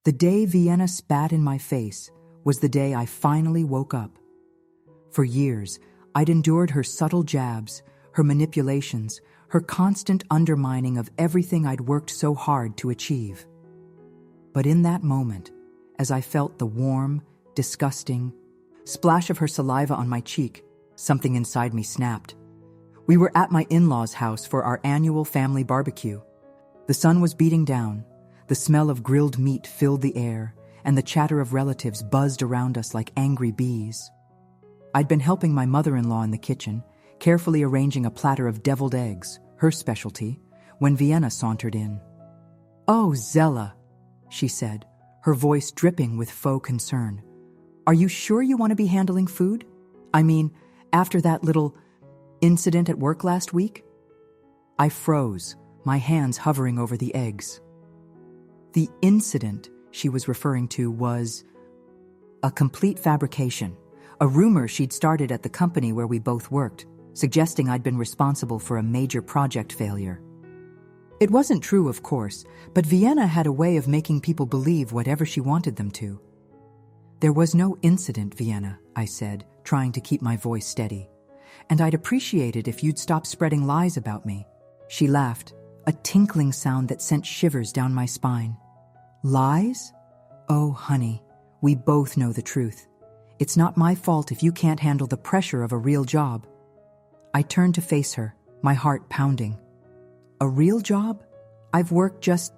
The day Vienna spat in my face was the day I finally woke up. For years, I'd endured her subtle jabs, her manipulations, her constant undermining of everything I'd worked so hard to achieve. But in that moment, as I felt the warm, disgusting splash of her saliva on my cheek, something inside me snapped. We were at my in-laws' house for our annual family barbecue. The sun was beating down, the smell of grilled meat filled the air, and the chatter of relatives buzzed around us like angry bees. I'd been helping my mother-in-law in the kitchen, carefully arranging a platter of deviled eggs, her specialty, when Vienna sauntered in. "Oh, Zella," she said, her voice dripping with faux concern. "Are you sure you want to be handling food? I mean, after that little incident at work last week?" I froze, my hands hovering over the eggs. The incident she was referring to was a complete fabrication, a rumor she'd started at the company where we both worked, suggesting I'd been responsible for a major project failure. It wasn't true, of course, but Vienna had a way of making people believe whatever she wanted them to. "There was no incident, Vienna," I said, trying to keep my voice steady. "And I'd appreciate it if you'd stop spreading lies about me." She laughed, a tinkling sound that sent shivers down my spine. "Lies? Oh, honey, we both know the truth. It's not my fault if you can't handle the pressure of a real job." I turned to face her, my heart pounding. "A real job? I've worked just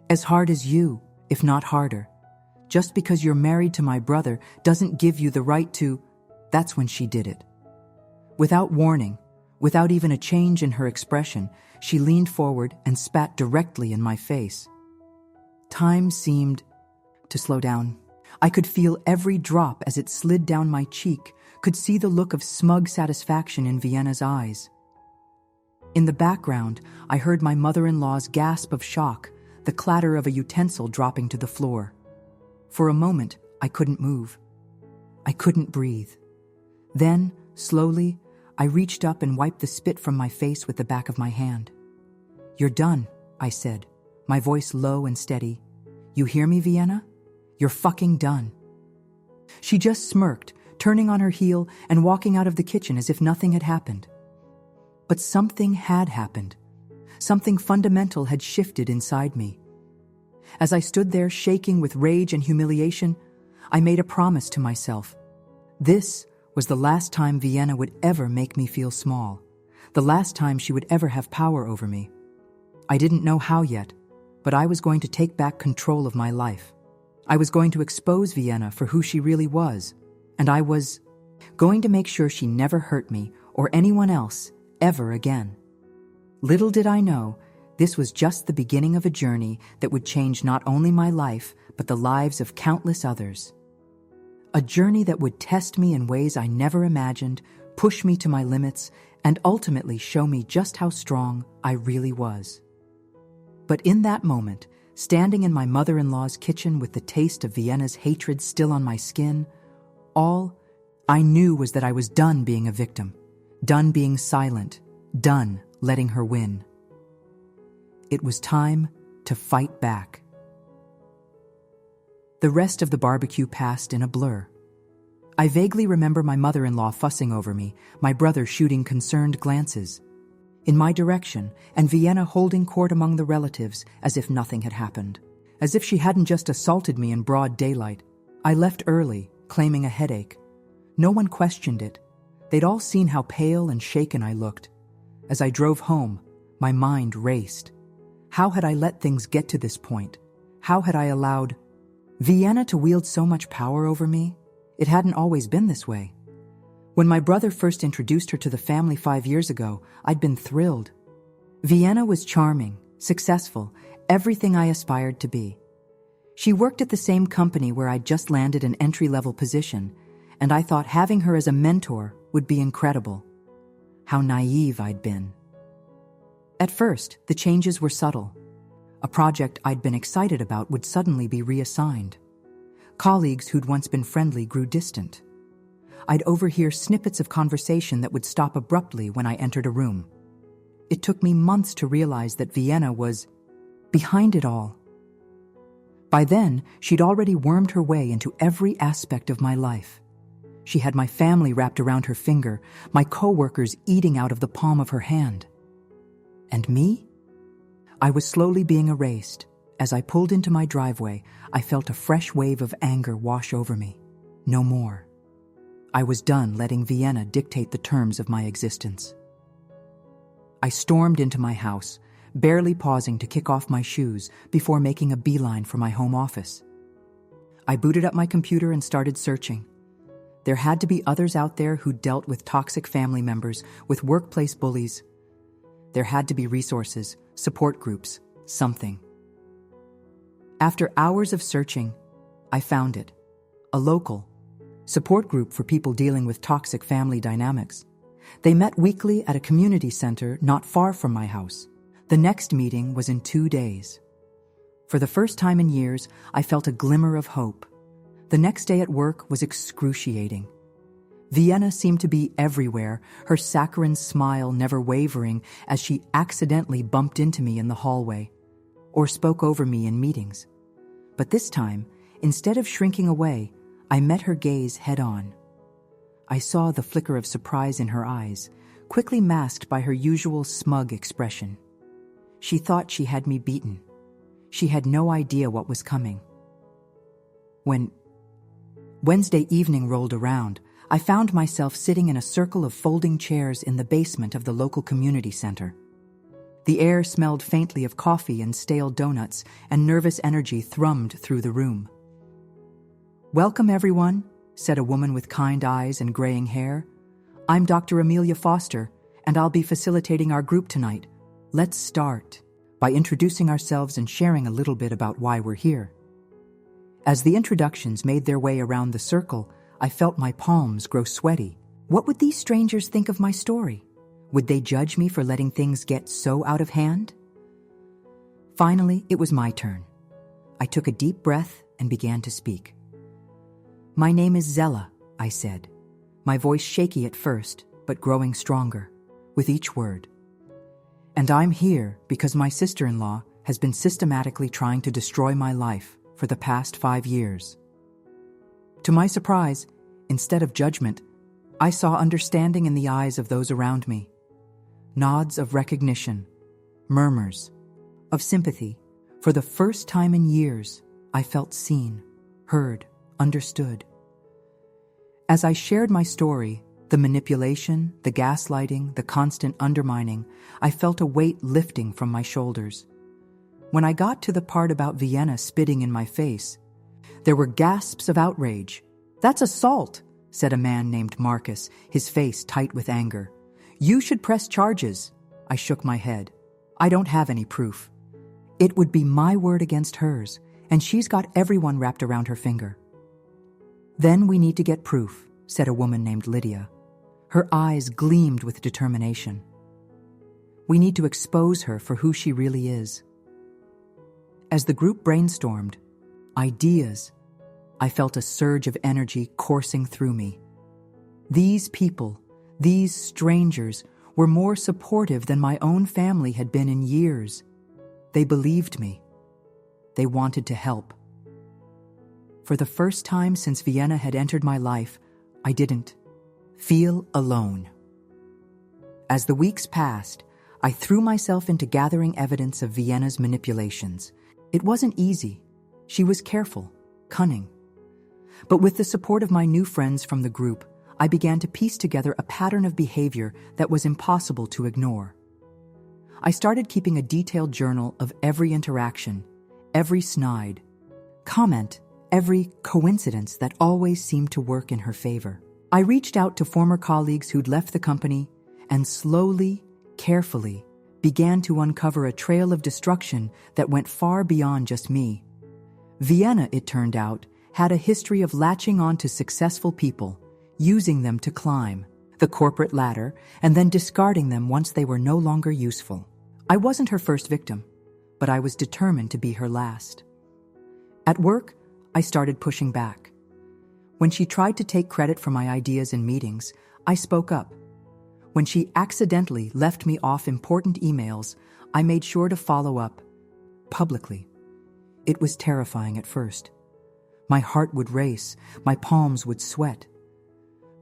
as hard as you, if not harder. Just because you're married to my brother doesn't give you the right to—" That's when she did it. Without warning, without even a change in her expression, she leaned forward and spat directly in my face. Time seemed to slow down. I could feel every drop as it slid down my cheek, could see the look of smug satisfaction in Vienna's eyes. In the background, I heard my mother-in-law's gasp of shock, the clatter of a utensil dropping to the floor. For a moment, I couldn't move. I couldn't breathe. Then, slowly, I reached up and wiped the spit from my face with the back of my hand. "You're done," I said, my voice low and steady. "You hear me, Vienna? You're fucking done." She just smirked, turning on her heel and walking out of the kitchen as if nothing had happened. But something had happened. Something fundamental had shifted inside me. As I stood there shaking with rage and humiliation, I made a promise to myself. This was the last time Vienna would ever make me feel small, the last time she would ever have power over me. I didn't know how yet, but I was going to take back control of my life. I was going to expose Vienna for who she really was, and I was going to make sure she never hurt me or anyone else ever again. Little did I know, this was just the beginning of a journey that would change not only my life, but the lives of countless others. A journey that would test me in ways I never imagined, push me to my limits, and ultimately show me just how strong I really was. But in that moment, standing in my mother-in-law's kitchen with the taste of Vienna's hatred still on my skin, all I knew was that I was done being a victim, done being silent, done letting her win. It was time to fight back. The rest of the barbecue passed in a blur. I vaguely remember my mother-in-law fussing over me, my brother shooting concerned glances in my direction, and Vienna holding court among the relatives as if nothing had happened, as if she hadn't just assaulted me in broad daylight. I left early, claiming a headache. No one questioned it. They'd all seen how pale and shaken I looked. As I drove home, my mind raced. How had I let things get to this point? How had I allowed Vienna to wield so much power over me? It hadn't always been this way. When my brother first introduced her to the family 5 years ago, I'd been thrilled. Vienna was charming, successful, everything I aspired to be. She worked at the same company where I'd just landed an entry-level position, and I thought having her as a mentor would be incredible. How naive I'd been. At first, the changes were subtle. A project I'd been excited about would suddenly be reassigned. Colleagues who'd once been friendly grew distant. I'd overhear snippets of conversation that would stop abruptly when I entered a room. It took me months to realize that Vienna was behind it all. By then, she'd already wormed her way into every aspect of my life. She had my family wrapped around her finger, my coworkers eating out of the palm of her hand. And me? I was slowly being erased. As I pulled into my driveway, I felt a fresh wave of anger wash over me. No more. I was done letting Vienna dictate the terms of my existence. I stormed into my house, barely pausing to kick off my shoes before making a beeline for my home office. I booted up my computer and started searching. There had to be others out there who dealt with toxic family members, with workplace bullies. There had to be resources, support groups, something. After hours of searching, I found it. A local support group for people dealing with toxic family dynamics. They met weekly at a community center not far from my house. The next meeting was in 2 days. For the first time in years, I felt a glimmer of hope. The next day at work was excruciating. Vienna seemed to be everywhere, her saccharine smile never wavering as she accidentally bumped into me in the hallway or spoke over me in meetings. But this time, instead of shrinking away, I met her gaze head-on. I saw the flicker of surprise in her eyes, quickly masked by her usual smug expression. She thought she had me beaten. She had no idea what was coming. When Wednesday evening rolled around, I found myself sitting in a circle of folding chairs in the basement of the local community center. The air smelled faintly of coffee and stale donuts, and nervous energy thrummed through the room. "Welcome, everyone," said a woman with kind eyes and graying hair. "I'm Dr. Amelia Foster, and I'll be facilitating our group tonight. Let's start by introducing ourselves and sharing a little bit about why we're here." As the introductions made their way around the circle, I felt my palms grow sweaty. What would these strangers think of my story? Would they judge me for letting things get so out of hand? Finally, it was my turn. I took a deep breath and began to speak. "My name is Zella," I said, my voice shaky at first, but growing stronger with each word. "And I'm here because my sister-in-law has been systematically trying to destroy my life for the past 5 years." To my surprise, instead of judgment, I saw understanding in the eyes of those around me. Nods of recognition, murmurs of sympathy. For the first time in years, I felt seen, heard, understood. As I shared my story, the manipulation, the gaslighting, the constant undermining, I felt a weight lifting from my shoulders. When I got to the part about Vienna spitting in my face, there were gasps of outrage. "That's assault," said a man named Marcus, his face tight with anger. "You should press charges." I shook my head. "I don't have any proof. It would be my word against hers, and she's got everyone wrapped around her finger." "Then we need to get proof," said a woman named Lydia. Her eyes gleamed with determination. "We need to expose her for who she really is." As the group brainstormed ideas, I felt a surge of energy coursing through me. These people, these strangers, were more supportive than my own family had been in years. They believed me. They wanted to help. For the first time since Vienna had entered my life, I didn't feel alone. As the weeks passed, I threw myself into gathering evidence of Vienna's manipulations. It wasn't easy. She was careful, cunning. But with the support of my new friends from the group, I began to piece together a pattern of behavior that was impossible to ignore. I started keeping a detailed journal of every interaction, every snide comment, every coincidence that always seemed to work in her favor. I reached out to former colleagues who'd left the company and slowly, carefully, began to uncover a trail of destruction that went far beyond just me. Vienna, it turned out, had a history of latching on to successful people, using them to climb the corporate ladder, and then discarding them once they were no longer useful. I wasn't her first victim, but I was determined to be her last. At work, I started pushing back. When she tried to take credit for my ideas in meetings, I spoke up. When she accidentally left me off important emails, I made sure to follow up publicly. It was terrifying at first. My heart would race, my palms would sweat.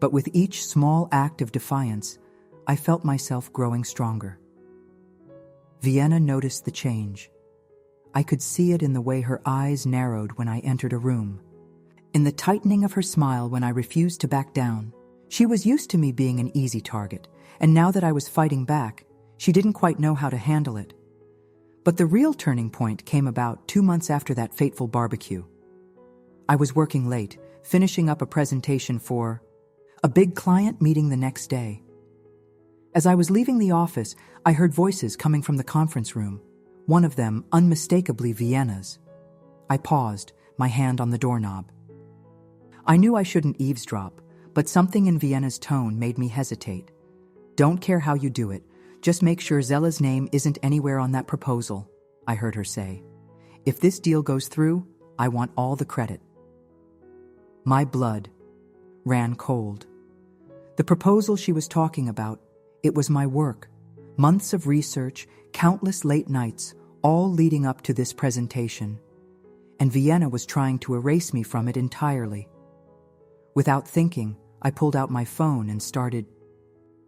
But with each small act of defiance, I felt myself growing stronger. Vienna noticed the change. I could see it in the way her eyes narrowed when I entered a room, in the tightening of her smile when I refused to back down. She was used to me being an easy target, and now that I was fighting back, she didn't quite know how to handle it. But the real turning point came about 2 months after that fateful barbecue. I was working late, finishing up a presentation for a big client meeting the next day. As I was leaving the office, I heard voices coming from the conference room, one of them unmistakably Vienna's. I paused, my hand on the doorknob. I knew I shouldn't eavesdrop, but something in Vienna's tone made me hesitate. "Don't care how you do it, just make sure Zella's name isn't anywhere on that proposal," I heard her say. "If this deal goes through, I want all the credit." My blood ran cold. The proposal she was talking about, it was my work. Months of research, countless late nights, all leading up to this presentation. And Vienna was trying to erase me from it entirely. Without thinking, I pulled out my phone and started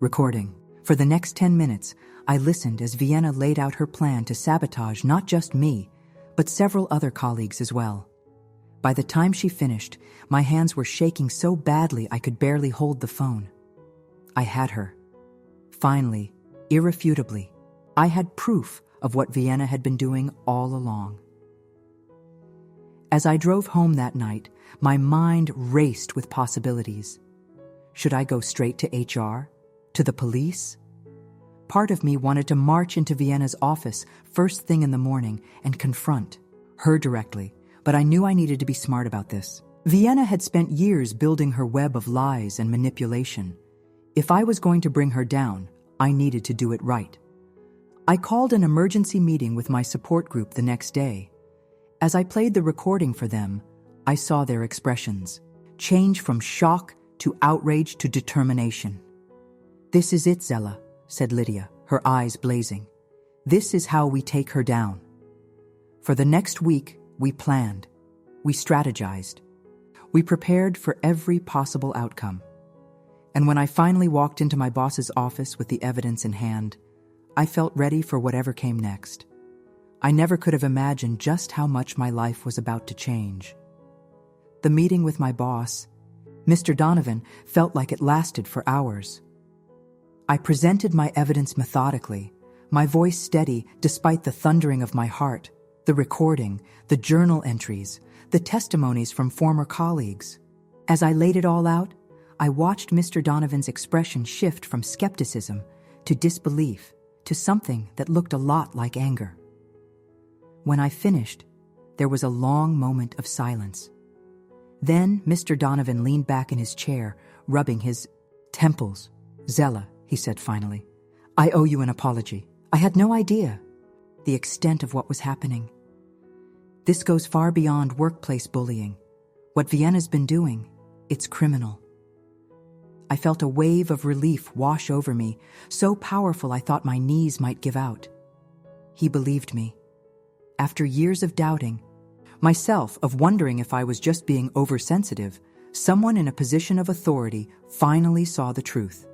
recording. For the next 10 minutes, I listened as Vienna laid out her plan to sabotage not just me, but several other colleagues as well. By the time she finished, my hands were shaking so badly I could barely hold the phone. I had her. Finally, irrefutably, I had proof of what Vienna had been doing all along. As I drove home that night, my mind raced with possibilities. Should I go straight to HR? To the police? Part of me wanted to march into Vienna's office first thing in the morning and confront her directly, but I knew I needed to be smart about this. Vienna had spent years building her web of lies and manipulation. If I was going to bring her down, I needed to do it right. I called an emergency meeting with my support group the next day. As I played the recording for them, I saw their expressions change from shock to outrage to determination. "This is it, Zella," said Lydia, her eyes blazing. "This is how we take her down." For the next week, we planned. We strategized. We prepared for every possible outcome. And when I finally walked into my boss's office with the evidence in hand, I felt ready for whatever came next. I never could have imagined just how much my life was about to change. The meeting with my boss, Mr. Donovan, felt like it lasted for hours. I presented my evidence methodically, my voice steady despite the thundering of my heart, the recording, the journal entries, the testimonies from former colleagues. As I laid it all out, I watched Mr. Donovan's expression shift from skepticism to disbelief to something that looked a lot like anger. When I finished, there was a long moment of silence. Then Mr. Donovan leaned back in his chair, rubbing his temples. "Zella," he said finally, "I owe you an apology. I had no idea the extent of what was happening. This goes far beyond workplace bullying. What Vienna's been doing, it's criminal." I felt a wave of relief wash over me, so powerful I thought my knees might give out. He believed me. After years of doubting, myself of wondering if I was just being oversensitive, someone in a position of authority finally saw the truth.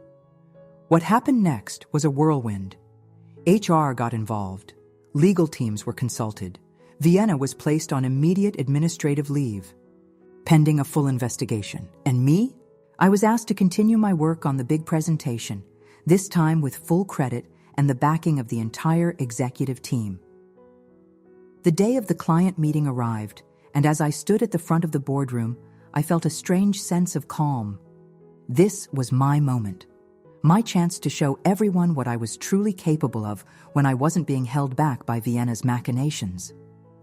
What happened next was a whirlwind. HR got involved. Legal teams were consulted. Vienna was placed on immediate administrative leave, pending a full investigation. And me? I was asked to continue my work on the big presentation, this time with full credit and the backing of the entire executive team. The day of the client meeting arrived, and as I stood at the front of the boardroom, I felt a strange sense of calm. This was my moment, my chance to show everyone what I was truly capable of when I wasn't being held back by Vienna's machinations.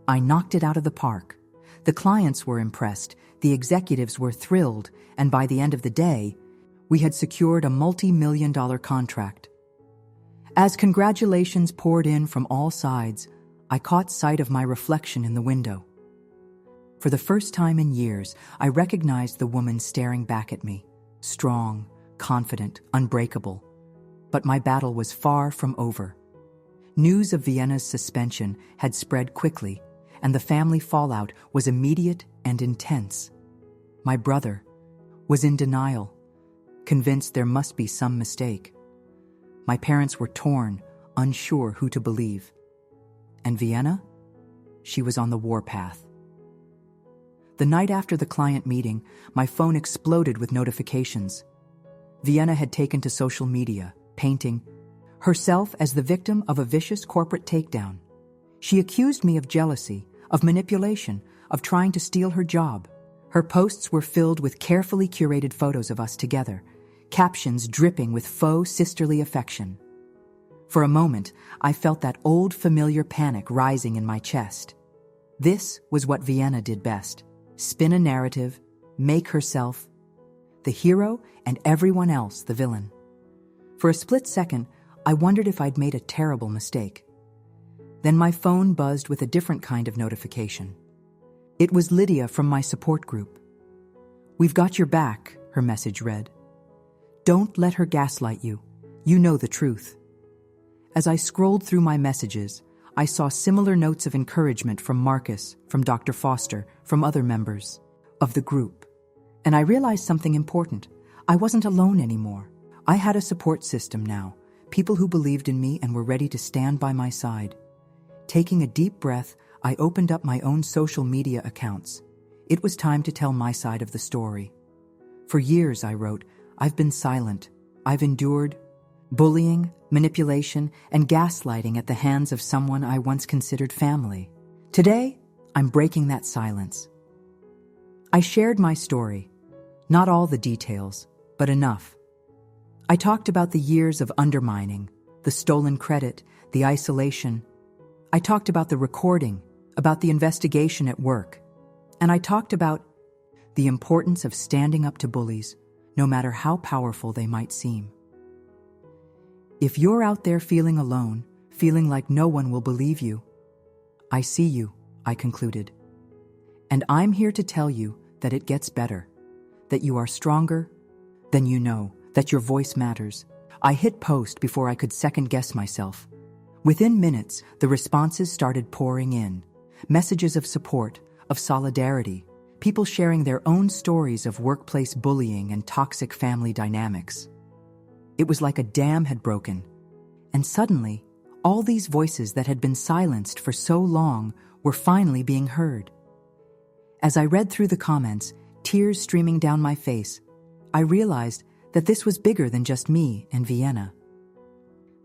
I knocked it out of the park. The clients were impressed, the executives were thrilled, and by the end of the day, we had secured a multi-million-dollar contract. As congratulations poured in from all sides, I caught sight of my reflection in the window. For the first time in years, I recognized the woman staring back at me, strong, confident, unbreakable. But my battle was far from over. News of Vienna's suspension had spread quickly, and the family fallout was immediate and intense. My brother was in denial, convinced there must be some mistake. My parents were torn, unsure who to believe. And Vienna? She was on the warpath. The night after the client meeting, my phone exploded with notifications. Vienna had taken to social media, painting herself as the victim of a vicious corporate takedown. She accused me of jealousy, of manipulation, of trying to steal her job. Her posts were filled with carefully curated photos of us together, captions dripping with faux sisterly affection. For a moment, I felt that old familiar panic rising in my chest. This was what Vienna did best: spin a narrative, make herself the hero and everyone else the villain. For a split second, I wondered if I'd made a terrible mistake. Then my phone buzzed with a different kind of notification. It was Lydia from my support group. "We've got your back," her message read. "Don't let her gaslight you. You know the truth." As I scrolled through my messages, I saw similar notes of encouragement from Marcus, from Dr. Foster, from other members of the group. And I realized something important. I wasn't alone anymore. I had a support system now, people who believed in me and were ready to stand by my side. Taking a deep breath, I opened up my own social media accounts. It was time to tell my side of the story. For years, I wrote, I've been silent. I've endured bullying, manipulation, and gaslighting at the hands of someone I once considered family. Today, I'm breaking that silence. I shared my story. Not all the details, but enough. I talked about the years of undermining, the stolen credit, the isolation. I talked about the recording, about the investigation at work. And I talked about the importance of standing up to bullies, no matter how powerful they might seem. If you're out there feeling alone, feeling like no one will believe you, I see you, I concluded. And I'm here to tell you that it gets better, that you are stronger than you know, that your voice matters. I hit post before I could second-guess myself. Within minutes, the responses started pouring in. Messages of support, of solidarity, people sharing their own stories of workplace bullying and toxic family dynamics. It was like a dam had broken, and suddenly, all these voices that had been silenced for so long were finally being heard. As I read through the comments, tears streaming down my face, I realized that this was bigger than just me and Vienna.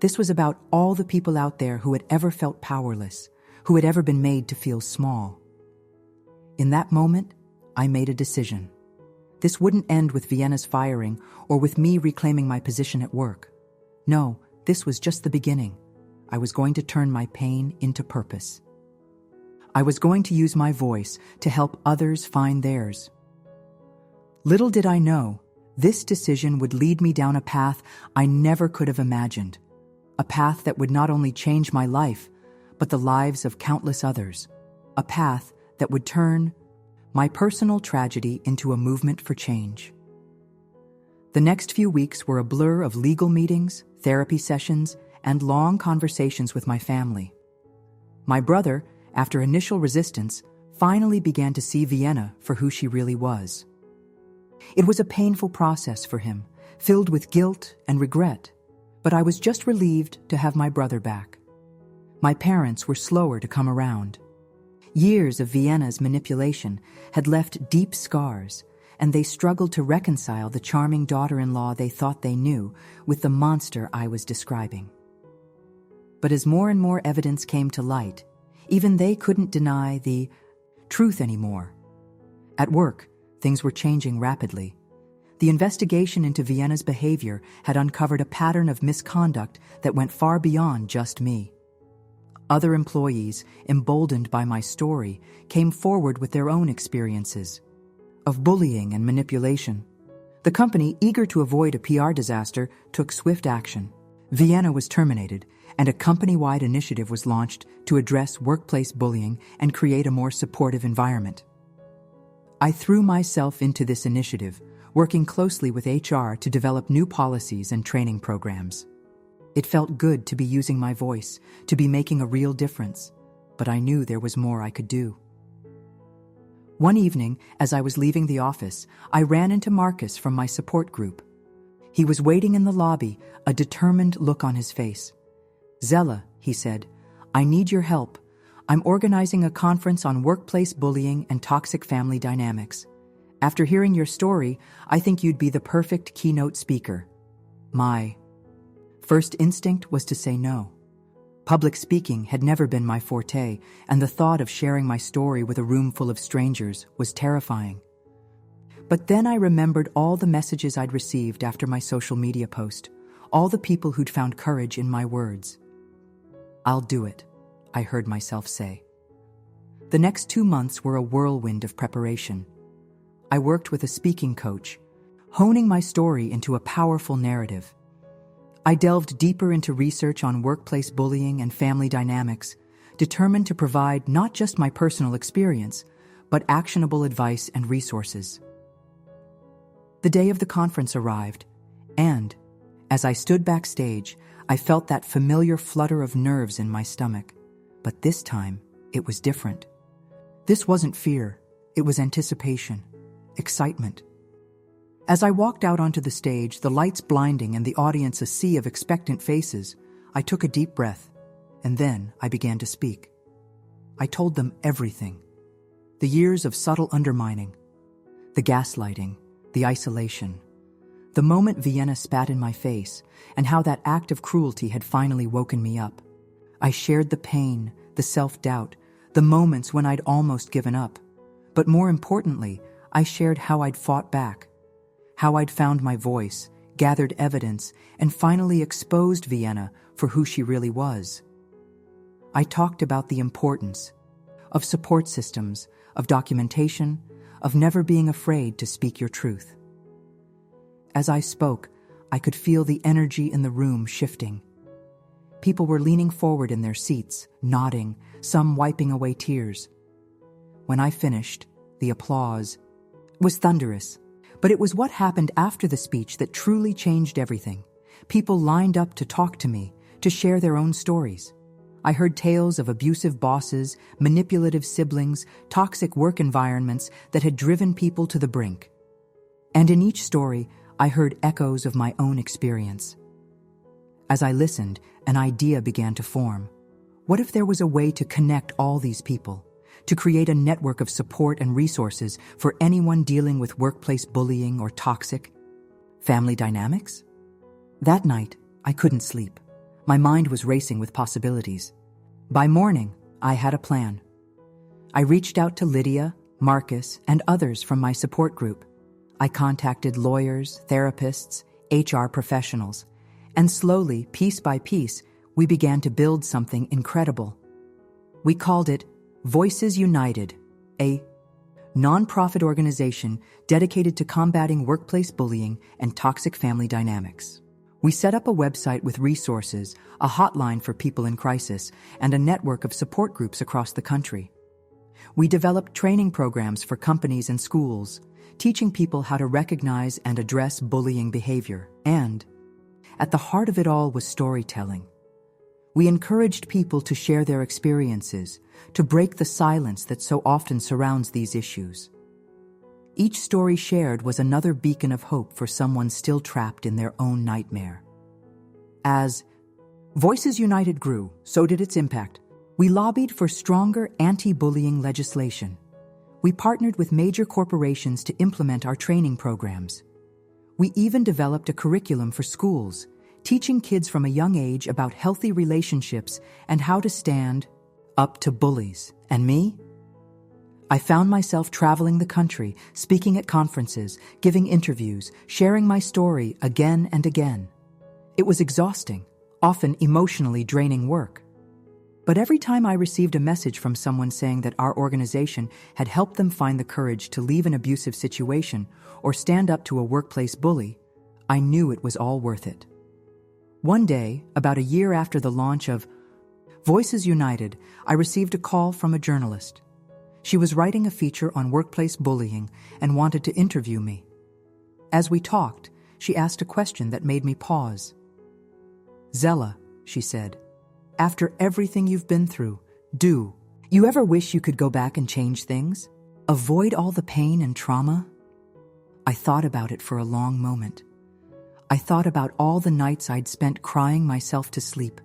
This was about all the people out there who had ever felt powerless, who had ever been made to feel small. In that moment, I made a decision. This wouldn't end with Vienna's firing or with me reclaiming my position at work. No, this was just the beginning. I was going to turn my pain into purpose. I was going to use my voice to help others find theirs. Little did I know, this decision would lead me down a path I never could have imagined. A path that would not only change my life, but the lives of countless others. A path that would turn my personal tragedy into a movement for change. The next few weeks were a blur of legal meetings, therapy sessions, and long conversations with my family. My brother, after initial resistance, finally began to see Vienna for who she really was. It was a painful process for him, filled with guilt and regret, but I was just relieved to have my brother back. My parents were slower to come around. Years of Vienna's manipulation had left deep scars, and they struggled to reconcile the charming daughter-in-law they thought they knew with the monster I was describing. But as more and more evidence came to light, even they couldn't deny the truth anymore. At work, things were changing rapidly. The investigation into Vienna's behavior had uncovered a pattern of misconduct that went far beyond just me. Other employees, emboldened by my story, came forward with their own experiences of bullying and manipulation. The company, eager to avoid a PR disaster, took swift action. Vienna was terminated, and a company-wide initiative was launched to address workplace bullying and create a more supportive environment. I threw myself into this initiative, working closely with HR to develop new policies and training programs. It felt good to be using my voice, to be making a real difference. but I knew there was more I could do. One evening, as I was leaving the office, I ran into Marcus from my support group. He was waiting in the lobby, a determined look on his face. "Zella," he said, "I need your help. I'm organizing a conference on workplace bullying and toxic family dynamics. After hearing your story, I think you'd be the perfect keynote speaker." My first instinct was to say no. Public speaking had never been my forte, and the thought of sharing my story with a room full of strangers was terrifying. But then I remembered all the messages I'd received after my social media post, all the people who'd found courage in my words. "I'll do it," I heard myself say. The next 2 months were a whirlwind of preparation. I worked with a speaking coach, honing my story into a powerful narrative. I delved deeper into research on workplace bullying and family dynamics, determined to provide not just my personal experience, but actionable advice and resources. The day of the conference arrived, and, as I stood backstage, I felt that familiar flutter of nerves in my stomach. But this time, it was different. This wasn't fear, it was anticipation, excitement. As I walked out onto the stage, the lights blinding and the audience a sea of expectant faces, I took a deep breath, and then I began to speak. I told them everything. The years of subtle undermining, the gaslighting, the isolation, the moment Vienna spat in my face, and how that act of cruelty had finally woken me up. I shared the pain, the self-doubt, the moments when I'd almost given up. But more importantly, I shared how I'd fought back, how I'd found my voice, gathered evidence, and finally exposed Vienna for who she really was. I talked about the importance of support systems, of documentation, of never being afraid to speak your truth. As I spoke, I could feel the energy in the room shifting. People were leaning forward in their seats, nodding, some wiping away tears. When I finished, the applause was thunderous. But it was what happened after the speech that truly changed everything. People lined up to talk to me, to share their own stories. I heard tales of abusive bosses, manipulative siblings, toxic work environments that had driven people to the brink. And in each story, I heard echoes of my own experience. As I listened, an idea began to form. What if there was a way to connect all these people? To create a network of support and resources for anyone dealing with workplace bullying or toxic family dynamics? That night, I couldn't sleep. My mind was racing with possibilities. By morning, I had a plan. I reached out to Lydia, Marcus, and others from my support group. I contacted lawyers, therapists, HR professionals, and slowly, piece by piece, we began to build something incredible. We called it Voices United, a nonprofit organization dedicated to combating workplace bullying and toxic family dynamics. We set up a website with resources, a hotline for people in crisis, and a network of support groups across the country. We developed training programs for companies and schools, teaching people how to recognize and address bullying behavior. And at the heart of it all was storytelling. We encouraged people to share their experiences, to break the silence that so often surrounds these issues. Each story shared was another beacon of hope for someone still trapped in their own nightmare. As Voices United grew, so did its impact. We lobbied for stronger anti-bullying legislation. We partnered with major corporations to implement our training programs. We even developed a curriculum for schools, teaching kids from a young age about healthy relationships and how to stand up to bullies. And me? I found myself traveling the country, speaking at conferences, giving interviews, sharing my story again and again. It was exhausting, often emotionally draining work. But every time I received a message from someone saying that our organization had helped them find the courage to leave an abusive situation or stand up to a workplace bully, I knew it was all worth it. One day, about a year after the launch of Voices United, I received a call from a journalist. She was writing a feature on workplace bullying and wanted to interview me. As we talked, she asked a question that made me pause. "Zella," she said, "after everything you've been through, do You ever wish you could go back and change things? Avoid all the pain and trauma? I thought about it for a long moment. I thought about all the nights I'd spent crying myself to sleep,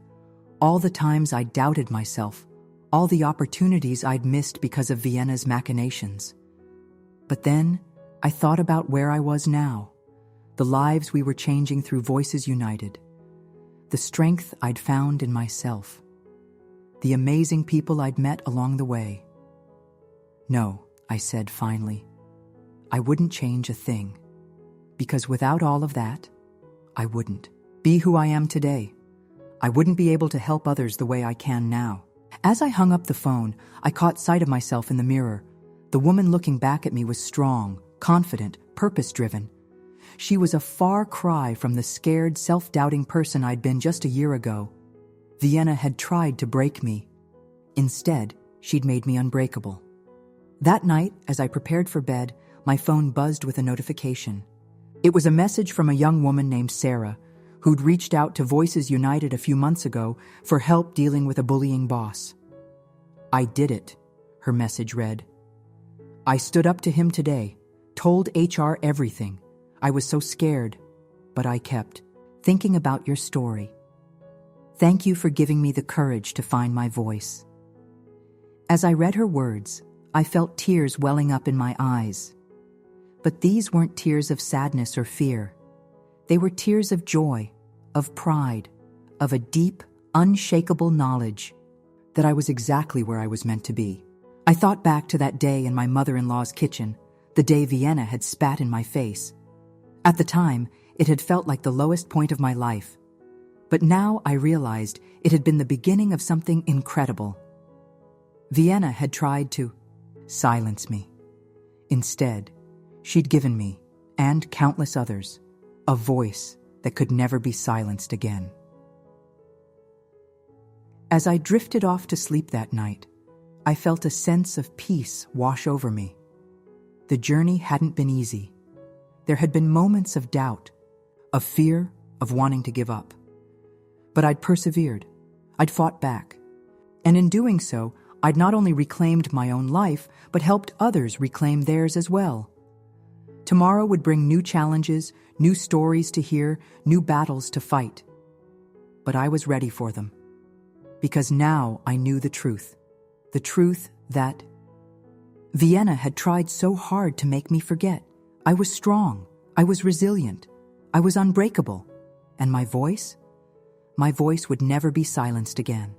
all the times I doubted myself, all the opportunities I'd missed because of Vienna's machinations. But then, I thought about where I was now, the lives we were changing through Voices United, the strength I'd found in myself, the amazing people I'd met along the way. No, I said finally, I wouldn't change a thing, because without all of that, I wouldn't be who I am today. I wouldn't be able to help others the way I can now. As I hung up the phone, I caught sight of myself in the mirror. The woman looking back at me was strong, confident, purpose-driven. She was a far cry from the scared, self-doubting person I'd been just a year ago. Vienna had tried to break me. Instead, she'd made me unbreakable. That night, as I prepared for bed, my phone buzzed with a notification. It was a message from a young woman named Sarah, who'd reached out to Voices United a few months ago for help dealing with a bullying boss. I did it, her message read. I stood up to him today, told HR everything. I was so scared, but I kept thinking about your story. Thank you for giving me the courage to find my voice. As I read her words, I felt tears welling up in my eyes. But these weren't tears of sadness or fear. They were tears of joy, of pride, of a deep, unshakable knowledge that I was exactly where I was meant to be. I thought back to that day in my mother-in-law's kitchen, the day Vienna had spat in my face. At the time, it had felt like the lowest point of my life. But now I realized it had been the beginning of something incredible. Vienna had tried to silence me. Instead, she'd given me, and countless others, a voice that could never be silenced again. As I drifted off to sleep that night, I felt a sense of peace wash over me. The journey hadn't been easy. There had been moments of doubt, of fear, of wanting to give up. But I'd persevered. I'd fought back. And in doing so, I'd not only reclaimed my own life, but helped others reclaim theirs as well. Tomorrow would bring new challenges, new stories to hear, new battles to fight. But I was ready for them. Because now I knew the truth that Vienna had tried so hard to make me forget. I was strong, I was resilient, I was unbreakable, and my voice would never be silenced again.